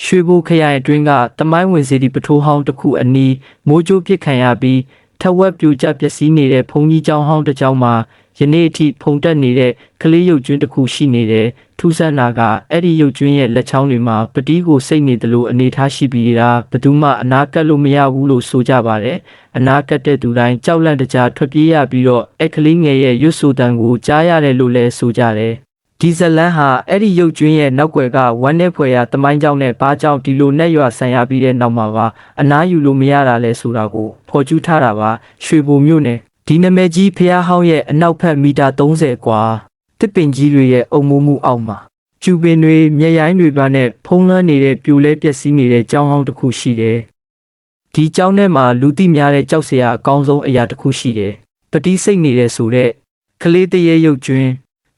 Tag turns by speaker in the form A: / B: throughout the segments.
A: ရွှေဘိုခရိုင်အတွင်းကတမိုင်းဝင်စီတီပထိုးဟောင်းတစ်ခုအနီးမိုးကြိုးပစ်ခံရပြီးထက်ဝက်ပြိုကျပျက်စီးနေတဲ့ဘုံကြီးကျောင်းဟောင်းတစ်ကျောင်းမှာယနေ့အထိဖုန်တက်နေတဲ့ကလေးရုပ်ကျွင်းတစ်ခုရှိနေတယ်ထူးဆန်းတာကအဲ့ဒီရုပ်ကျွင်းရဲ့လက်ချောင်းတွေမှာပတိကိုစိတ်နေတယ်လို့အနေထားရှိပြီးတာဘယ်သူမှအနာကတ်လို့မရဘူးလို့ဆိုကြပါတယ်အနာကတ်တဲ့သူတိုင်းကြောက်လန့်တကြားထွက်ပြေးရပြီးတော့အဲ့ကလေးငယ်ရဲ့ရွတ်ဆိုတန်ကိုကြားရတယ်လို့လည်းဆိုကြတယ်ဒီဇလန်ဟာအဲ့ဒီရုပ်ကျွင်းရဲ့နောက်ွယ်ကဝမ်းနဲ့ဖွယ်ရာတမိုင်းကြောင်းနဲ့ဘားကြောင်းဒီလိုနဲ့ရွာဆန်ရပြီးတဲ့နောက်မှာပါအနာယူလို့မရတာလဲဆိုတာကိုဖော်ကျူးထားတာပါရွှေဘိုမြို့နယ်ဒီနာမည်ကြီးဖျားဟောင်းရဲ့အနောက်ဘက်မီတာ30ကွာတစ်ပင်ကြီးတွေရဲ့အုံမိုးမှုအောက်မှာကျူပင်တွေမျက်ရိုင်းတွေပါနဲ့ဖုံးလွှမ်းနေတဲ့ပြိုလဲပျက်စီးနေတဲ့ကျောင်းဟောင်းတစ်ခုရှိတယ်ဒီကျောင်းထဲမှာလူသိများတဲ့ကြောက်စရာအကောင်းဆုံးအရာတစ်ခုရှိတယ်ပတိစိတ်နေတဲ့ဆိုတဲ့ကလေးတရေရုပ်ကျွင်း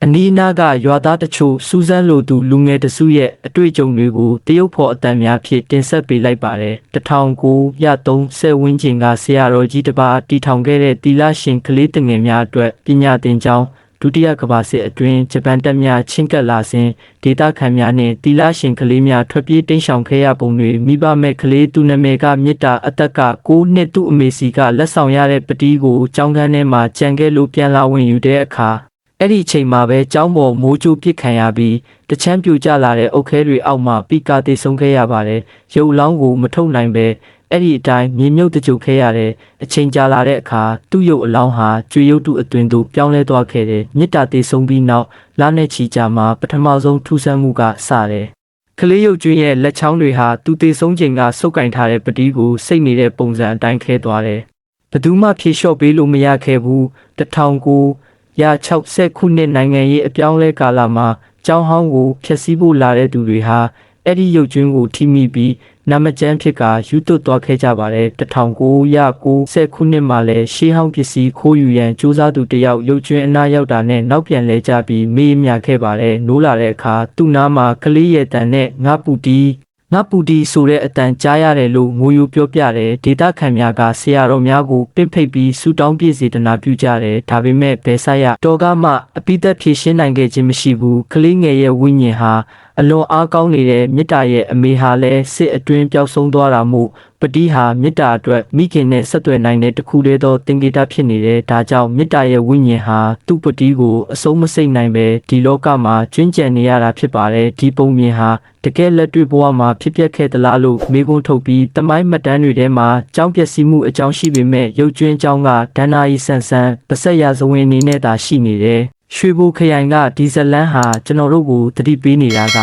A: အနီးအနားကရွာသားတချို့စူးစမ်းလိုသူလူငယ်တစုရဲ့အတွေ့အကြုံတွေကိုတရုတ်ဖော်အတန်များဖြင့်တင်ဆက်ပေးလိုက်ပါတယ်1930ဝန်းကျင်ကဆရာတော်ကြီးတစ်ပါးတည်ထောင်ခဲ့တဲ့တီလာရှင်ကလေးတငယ်များအတွက်ပညာသင်ကျောင်းဒုတိယကမ္ဘာစစ်အတွင်းဂျပန်တပ်များချင်းကပ်လာစဉ်ဒေသခံများနှင့်တီလာရှင်ကလေးများထွက်ပြေးတိမ်းရှောင်ခဲ့ရပုံတွေမိဘမဲ့ကလေးသူနာမည်ကမြစ်တာအသက်က9နှစ်သူ့အမေစီကလက်ဆောင်ရတဲ့ပတိကိုကျောင်းခန်းထဲမှာကြံခဲ့လို့ပြန်လာဝင်ယူတဲ့အခါအဲ့ဒီအချိန်မှာပဲကျောင်းပေါ်မိုးကြိုးပစ်ခံရပြီးတချမ်းပြိုကျလာတဲ့အုတ်ခဲတွေအောက်မှာပိကာတေဆုံးခဲ့ရပါတယ်ရုပ်လောင်းကိုမထုတ်နိုင်ပဲအဲ့ဒီအတိုင်းမြေမြုပ်တကြုတ်ခဲ့ရတဲ့အချိန်ကြာလာတဲ့အခါသူ့ရုပ်အလောင်းဟာကျွေရုပ်တုအတွင်သို့ပြောင်းလဲသွားခဲ့တယ်မြစ်တာတေဆုံးပြီးနောက်လနဲ့ချီကြာမှာပထမဆုံးထူးဆန်းမှုကစတယ်ကလေးရုပ်ကျွင်းရဲ့လက်ချောင်းတွေဟာသူတေဆုံးချိန်ကစုပ်ကင်ထားတဲ့ပတိကိုစိတ်နေတဲ့ပုံစံအတိုင်းခဲသွားတယ်ဘယ်သူမှဖြေလျှော့ပေးလို့မရခဲ့ဘူး1960ခုနှစ်နိုင်ငံရေးအပြောင်းလဲကာလမှာကျောင်းဟောင်းကိုဖျက်ဆီးဖို့လာတဲ့သူတွေဟာအဲ့ဒီရုပ်ကျွင်းကိုထိမိပြီးနာမကျန်းဖြစ်ကယူသွတ်သွားခဲ့ကြပါတယ်1990ခုနှစ်မှာလည်းရှေးဟောင်းပစ္စည်းခိုးယူရန်စူးစမ်းသူတယောက်ရုပ်ကျွင်းအနားရောက်တာနဲ့နောက်ပြန်လဲကြပြီးမေးမြခဲ့ပါတယ်နိုးလာတဲ့အခါသူ့နားမှာကလေးရဲ့တန်နဲ့ငါပူတီဆိုတဲ့အတန်ကြားရတယ်လို့ငိုယိုပြောပြတယ်ဒေတာခန်များကဆရာတော်များကိုပင့်ဖိတ်ပြီးဆူတောင်းပြည့်စေတနာပြုကြတယ်ဒါပေမဲ့ဘယ်ဆိုင်ရတော်ကမှအပိသက်ဖြည့်ရှင်းနိုင်ခဲ့ခြင်းမရှိဘူးကလေးငယ်ရဲ့ဝိညာဉ်ဟာအလွန်အားကောင်းနေတဲ့မြစ်တာရဲ့အမေဟာလည်းစစ်အတွင်းပျောက်ဆုံးသွားတာမို့ပတိဟာမြစ်တာအတွက်မိခင်နဲ့ဆက်သွယ်နိုင်တဲ့တခုတည်းသောသင်္ကေတဖြစ်နေတယ်ဒါကြောင့်မြစ်တာရဲ့ဝိညာဉ်ဟာသူ့ပတိကိုအဆုံးမစိတ်နိုင်ပဲဒီလောကမှာကျွင်းကြံနေရတာဖြစ်ပါတယ်ဒီပုံမြင်ဟာတကယ်လက်တွေ့ဘဝမှာဖြစ်ပျက်ခဲ့သလားလို့မေးခွန်းထုတ်ပြီးတမိုင်းမှတ်တမ်းတွေထဲမှာကြောင်းပျက်စီးမှုအကြောင်းရှိပေမဲ့ရုပ်ကျွင်းအကြောင်းကဒဏ္ဍာရီဆန်ဆန်ပဆက်ရဇဝင်အနေနဲ့သာရှိနေတယ်ရွှေဘိုခရိုင်ကဒီဇလန်ဟာကျွန်တော်တို့ကိုသတိပေးနေတာက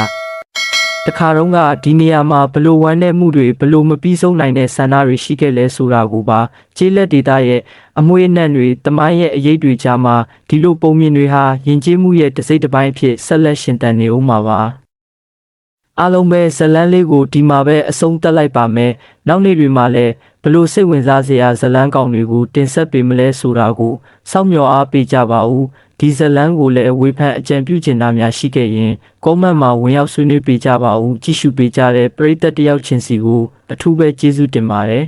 A: တခါတော့ကဒီနေရာမှာဘလို့ဝမ်းနဲ့မှုတွေဘလို့မပြီးဆုံးနိုင်တဲ့ဆန္ဒတွေရှိခဲ့လဲဆိုတာကိုပါကျေးလက်ဒေတာရဲ့အမွေအနှံ့တွေတမိုင်းရဲ့အရေးတွေကြားမှာဒီလိုပုံမြင်တွေဟာယဉ်ကျေးမှုရဲ့တစ်စိတ်တစ်ပိုင်းအဖြစ်ဆက်လက်ရှင်သန်နေဦးမှာပါအားလုံးပဲဇလန်းလေးကိုဒီမှာပဲအဆုံးသတ်လိုက်ပါမယ်နောက်နေ့တွေမှာလည်းဘလို့စိတ်ဝင်စားစရာဇလန်းကောင်တွေကိုတင်ဆက်ပေးမလဲဆိုတာကိုစောင့်မျှော်အားပေးကြပါဦးဒီဇလန်းကိုလည်းဝေဖန်အကြံပြုချင်တာများရှိခဲ့ရင်ကောမန့်မှာဝင်ရောက်ဆွေးနွေးပေးကြပါဦးကြည့်ရှုပေးကြတဲ့ပရိသတ်တယောက်ချင်းစီကိုအထူးပဲကျေးဇူးတင်ပါတယ်